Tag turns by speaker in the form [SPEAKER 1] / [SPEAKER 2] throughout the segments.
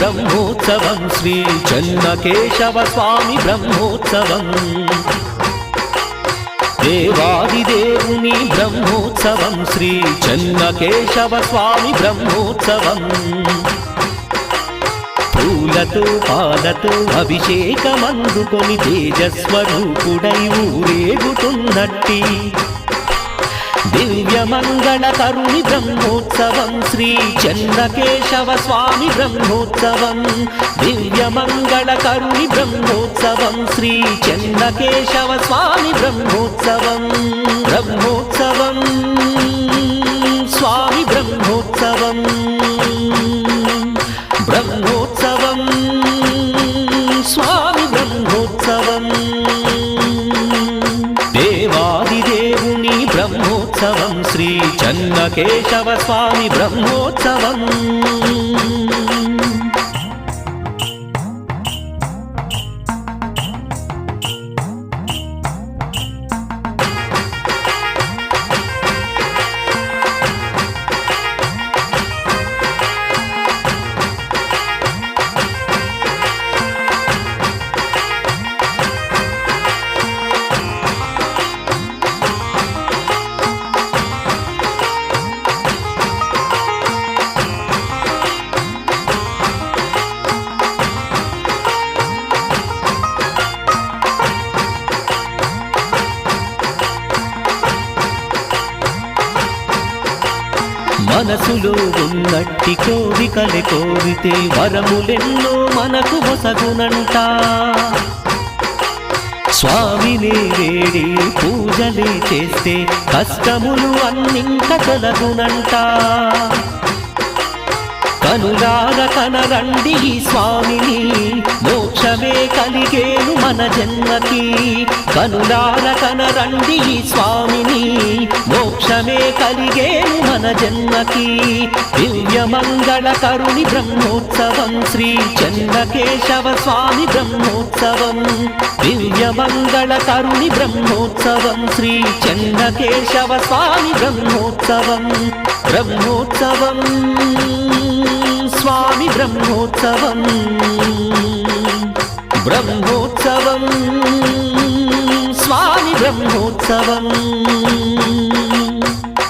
[SPEAKER 1] బ్రహ్మోత్సవం శ్రీ చెన్నకేశవ స్వామి బ్రహ్మోత్సవం దేవాదిదేవుని బ్రహ్మోత్సవం శ్రీ చెన్నకేశవ స్వామి బ్రహ్మోత్సవం పూలతో పాలతో అభిషేకమందుకొని తేజస్వరూపుడై ఊరేగుతున్నట్టి దివ్యమంగళకరుని బ్రహ్మోత్సవం శ్రీ చెన్నకేశవ స్వామి బ్రహ్మోత్సవం దివ్యమంగళకరుని బ్రహ్మోత్సవం శ్రీ చెన్నకేశవ స్వామి బ్రహ్మోత్సవం బ్రహ్మోత్సవం స్వామి బ్రహ్మోత్సవం బ్రహ్మోత్సవం స్వామి బ్రహ్మోత్సవం దేవాదిదేవుని బ్రహ్మోత్సవం శ్రీ చెన్నకేశవ స్వామి బ్రహ్మోత్సవం మనసులో ఉన్నట్టి కోరికలే కోరితే వరములెన్నో మనకు వసగునంట స్వామిని వేడి పూజలే చేస్తే కష్టములు అన్నింక తొలగునంట కనులార కనరండి ఈ స్వామిని మోక్షమే కలిగేను మన జన్మకి కనులార కనరండి ఈ స్వామిని మోక్షమే కలిగేను మన జన్మకి దివ్యమంగళకరుని బ్రహ్మోత్సవం శ్రీ చెన్నకేశవ స్వామి బ్రహ్మోత్సవం దివ్యమంగళకరుని బ్రహ్మోత్సవం శ్రీ చెన్నకేశవ స్వామి బ్రహ్మోత్సవం బ్రహ్మోత్సవం స్వామి బ్రహ్మోత్సవం బ్రహ్మోత్సవం స్వామి బ్రహ్మోత్సవం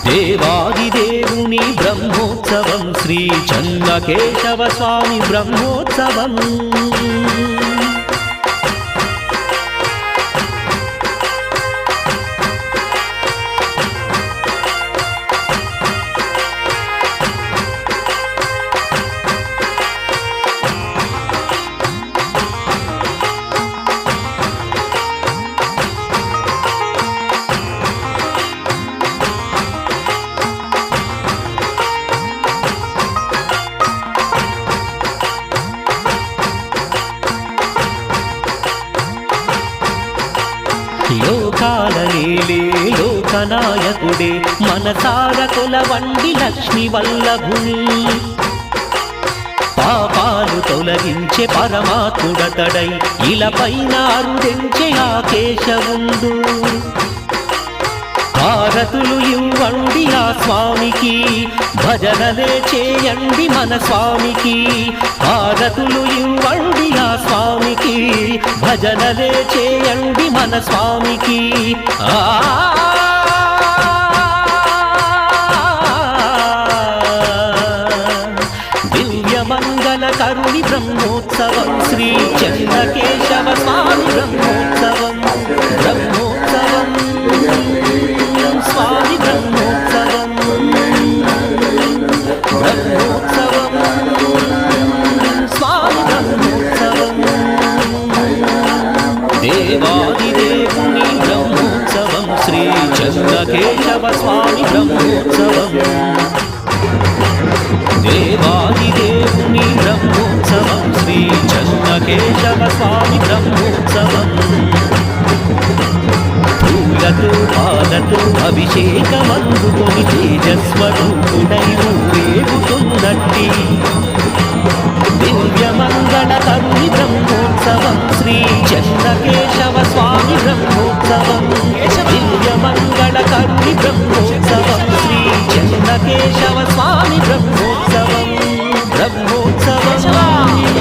[SPEAKER 1] దేవాదిదేవుని బ్రహ్మోత్సవం శ్రీ చెన్నకేశవ స్వామి బ్రహ్మోత్సవం లోకాల నేలే లోకనాయకుడే మనసార కొలవండి లక్ష్మి వల్లభుని పాపాలు తొలగించే పరమాత్ముడతడై ఇలపైన అరుదెంచే ఆ కేశవుండు భారతులు ఇవ్వండి ఆ స్వామికి భజనలే చేయండి మన స్వామికి భారతులు ఇవ్వండి ఆ స్వామికి భజనలే చేయండి మన స్వామికి దివ్యమంగళకరుని బ్రహ్మోత్సవం శ్రీ చెన్నకేశవ స్వామి బ్రహ్మోత్సవం బ్రహ్మోత్సవం స్వామి బ్రహ్మోత్సవం బ్రహ్మోత్సవం స్వామి బ్రహ్మోత్సవం దేవాదిదేవుని బ్రహ్మోత్సవం శ్రీ చెన్నకేశవ స్వామి బ్రహ్మోత్సవం దేవాదిదేవుని బ్రహ్మోత్సవం శ్రీ చెన్నకేశవ స్వామి బ్రహ్మోత్సవం పూలతో పాలతో అభిషేకమందుకొని తేజస్వరూపుడై ఊరేగుతున్నట్టి దివ్యమంగళకరుని బ్రహ్మోత్సవం శ్రీ చెన్నకేశవ స్వామి బ్రహ్మోత్సవం దివ్యమంగళకరుని బ్రహ్మోత్సవం శ్రీ చెన్నకేశవ స్వామి బ్రహ్మోత్సవం బ్రహ్మోత్సవం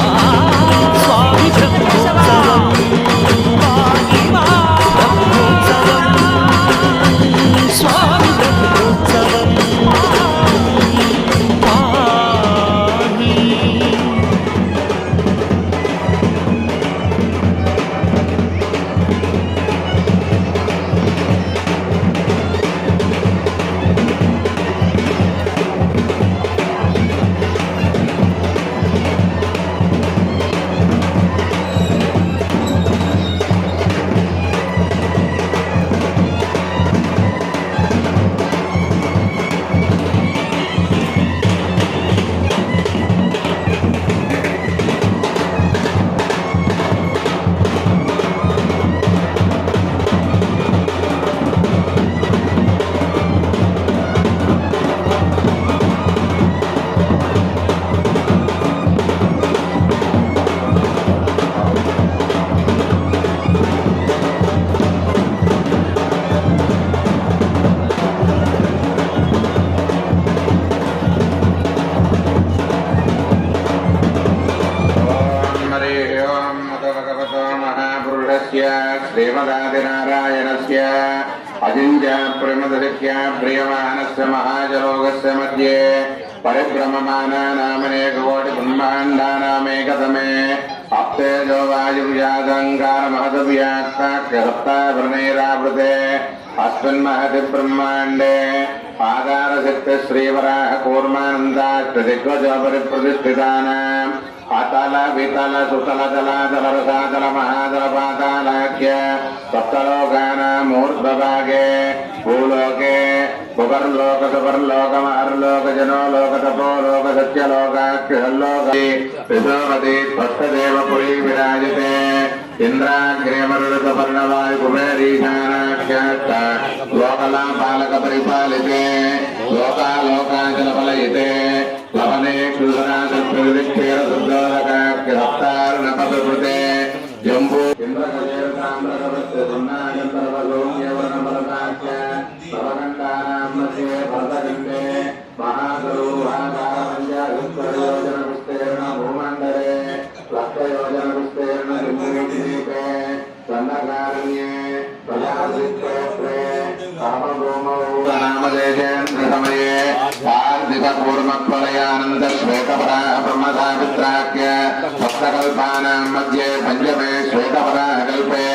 [SPEAKER 2] श्रीमदादिनारायणस्य श्रीमदादिनारायणस्य अजिञ्ज्य प्रमदस्य प्रियमानस्य महाजलोकस्य मध्ये परिभ्रममानानामनेककोटिब्रह्माण्डानामेकतमे अप्तेजो वायुव्यादङ्कारमहदव्याक्ताकृप्तावृणैरावृते अस्मिन्महति ब्रह्माण्डे आधारशक्ति श्रीवराह कूर्मानन्दाष्टदिग्गजपरिप्रतिष्ठितानाम् अतल वितल सुतल जलातल रसातल महातल पातालाख्य सप्तलोकानाम् ऊर्ध्वभागे भूलोके भुवर्लोक सुवर्लोक महर्लोक जनोलोक तपोलोक सत्यलोकाख्यलोके विश्वपति भक्तदेवपुरी विराजते इंद्राग्रेमरुदपर्णवायु कुबेरीशानाख्यात लोकलापालक परिपालिते लोकालोकाचलफलयिते लवने क्षुधराजक्षेर शुद्धोदकाख्यसप्तार्णपदकृते जम्बू इंद्रकजेरताम्रकवस्य सुन्नागन्धर्वसौम्यवर्णमलकाख्य सवकण्डानां मध्ये भरतखण्डे महागरुहाकारपञ्चाशत्तरयोजनविस्तीर्ण भूमण्डले लक्षयोजनविस्तीर्ण सिंहगीते चण्डकारण्ये प्रजापतिक्षेत्रे कामभूमौ नामदेशेन्द्रसमये पार्थिवकूर्मप्रलयानन्दश्वेतपराः ब्रह्मसावित्राख्य सप्तकल्पानां मध्ये पञ्चमे श्वेतपराः कल्पे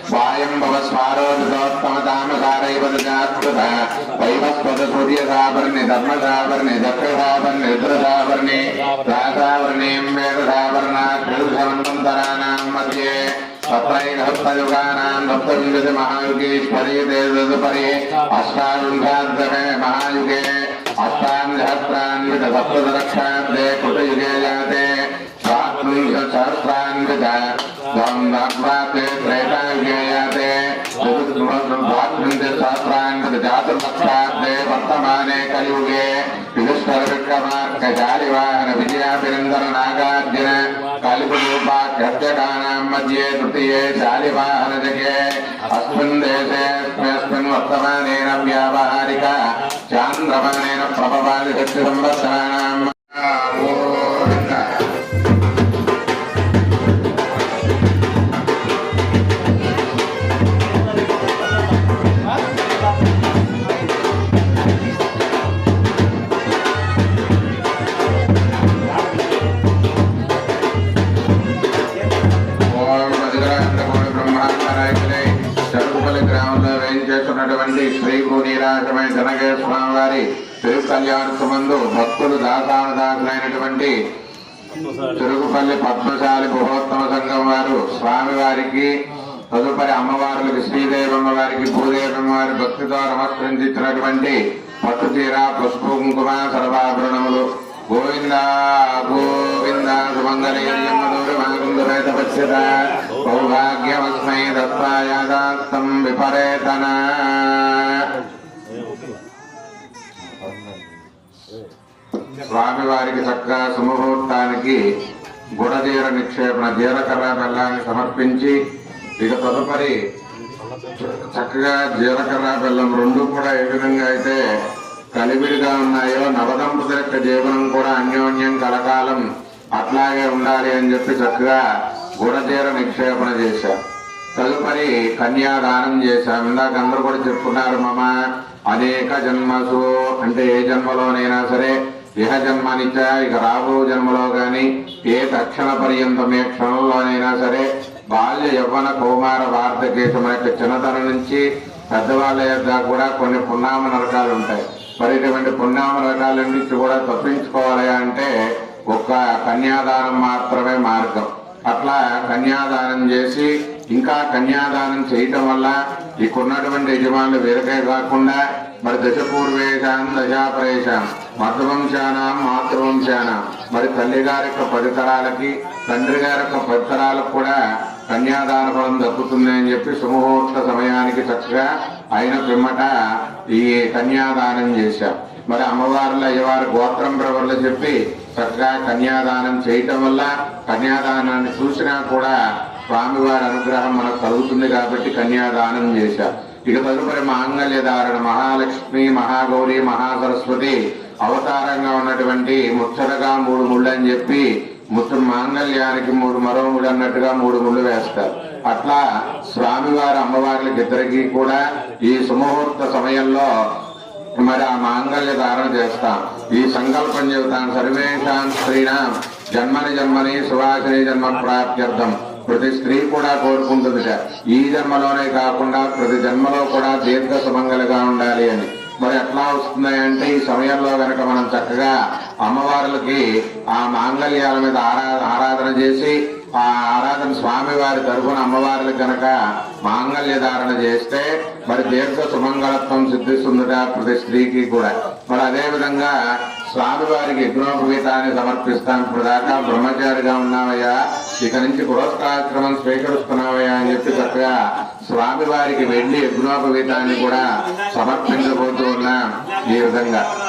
[SPEAKER 2] स्वायम्भवस्वारोचितोत्तमतामसारैवदजात्कृत वैवस्वतसूर्यसावर्णि धर्मसावर्णि दक्षसावर्णि रुद्रसावर्णि रासावर्णीं वेदसावर्णात् विरुद्धमन्वन्तराणां मध्ये सप्तैकसप्तयुगानां सप्तविंशति महायुगीश्वरी तदुपरि अष्टाविंशतमे महायुगे अष्टादशसहस्रान्वित सप्तदशलक्षाब्दे कृतयुगे जाते सहस्रान्वित त्रेतायुगे जाते द्वात्रिंशत्सहस्रान्वित चातुर्लक्षाब्दे वर्तमाने कलियुगे युधिष्ठिरविक्रमार्कशालिवाहन विजयाभिनन्दन नागार्जुन कलिपुरूपाख्यर्चकानां मध्ये तृतीये शालिवाहन जगे अस्मिन् देशेऽस्मिन् वर्तमानेन व्यावहारिक चान्द्रमानेन प्रभवादि षट्संवत्सराणां శ్రీ భూనీరాజమై జనగే స్వామివారి తిరుకల్యాణోత్సవందు భక్తులు దాసానుదాసులైనటువంటి తిరుగుపల్లి పద్మశాలి బృహోత్తమ సంఘం వారు స్వామివారికి తదుపరి అమ్మవారులకు శ్రీదేవమ్మ వారికి భూదేవమ్మ వారి భక్తితో నమస్కరించినటువంటి పట్టు చీర పసుపు కుంకుమ సర్వాభరణములు గోవింద గోవింద సుమంగళీయమ్మదూరమాగుందురేత పశ్యత సౌభాగ్యమస్మై దత్తాయాదాస్తం విపరేతన. స్వామివారికి చక్కగా సుముహూర్తానికి గుడజీర నిక్షేపణ జీలకర్ర బెల్లాన్ని సమర్పించి ఇక తదుపరి చక్కగా జీలకర్ర బెల్లం రెండు కూడా ఏ విధంగా అయితే కలివిడిగా ఉన్నాయో నవదంపతుల యొక్క జీవనం కూడా అన్యోన్యం కలకాలం అట్లాగే ఉండాలి అని చెప్పి చక్కగా గుడజీర నిక్షేపణ చేశారు. తదుపరి కన్యాదానం చేశాం. ఇందాక అందరూ కూడా చెప్పుకున్నారు, మమ అనేక జన్మసు అంటే ఏ జన్మలోనైనా సరే, ఇహ జన్మనిచ్చ ఇక రాబో జన్మలో గాని ఏ తక్షణ పర్యంతం ఏ క్షణంలోనైనా సరే బాల్య యవ్వన కౌమార వార్ధకేశం యొక్క చిన్నతనం నుంచి పెద్దవాళ్ళ యొక్క కూడా కొన్ని పున్నామ నరకాలు ఉంటాయి. మరి ఇటువంటి పున్నామ నరకాల నుంచి కూడా తప్పించుకోవాలి అంటే ఒక్క కన్యాదానం మాత్రమే మార్గం. అట్లా కన్యాదానం చేసి ఇంకా కన్యాదానం చేయటం వల్ల ఇక్కడున్నటువంటి యజమానులు వీరకే కాకుండా మరి దశపూర్వేశాం దశాపరేశాం మధ్యవంశానం మాతృవంశానం మరి తల్లి గారి యొక్క పరితరాలకి తండ్రి గారి యొక్క పరితరాలకు కూడా కన్యాదాన ఫలం దక్కుతుంది అని చెప్పి సుముహూర్త సమయానికి చక్కగా అయిన పిమ్మట ఈ కన్యాదానం చేశాం. మరి అమ్మవార్ల అయ్యవారి గోత్రం ప్రవర్లు చెప్పి చక్కగా కన్యాదానం చేయటం వల్ల కన్యాదానాన్ని చూసినా కూడా స్వామివారి అనుగ్రహం మనకు కలుగుతుంది కాబట్టి కన్యాదానం చేశాం. ఇక తదుపరి మాంగళ్య ధారణ మహాలక్ష్మి మహాగౌరి మహాసరస్వతి అవతారంగా ఉన్నటువంటి ముచ్చటగా 3 ముళ్ళు అని చెప్పి మాంగళ్యానికి 3 మరో ముళ్ళు అన్నట్టుగా 3 ముళ్ళు వేస్తారు. అట్లా స్వామివారి అమ్మవార్లకి ఇద్దరికి కూడా ఈ సుముహూర్త సమయంలో మరి ఆ మాంగళ్య ధారణ చేస్తాం. ఈ సంకల్పం చెబుతాం. సర్వేషాం స్త్రీణాం జన్మని సువాసిని జన్మ ప్రాప్త్యర్థం. ప్రతి స్త్రీ కూడా కోరుకుంటుంది ఈ జన్మలోనే కాకుండా ప్రతి జన్మలో కూడా దీర్ఘ సుమంగళిగా ఉండాలి అని. మరి ఎట్లా వస్తున్నాయి అంటే ఈ సమయంలో కనుక మనం చక్కగా అమ్మవార్లకి ఆ మాంగళ్యాల మీద ఆరాధన చేసి ఆ ఆరాధన స్వామివారి తరఫున అమ్మవార్లకు కనుక మాంగళ్య ధారణ చేస్తే మరి దీర్ఘ సుమంగళత్వం సిద్ధిస్తుందట ప్రతి స్త్రీకి కూడా. మరి అదే విధంగా స్వామివారికి యజ్ఞోపవీతాన్ని సమర్పిస్తాం. ఇప్పుడు దాకా బ్రహ్మచారిగా ఉన్నావయ్యా, ఇక నుంచి గృహస్థాశ్రమం స్వీకరిస్తున్నావయ్యా అని చెప్పి చక్కగా స్వామివారికి వెళ్లి యజ్ఞోపవీతాన్ని కూడా సమర్పించబోతూ ఉన్నాం. ఈ విధంగా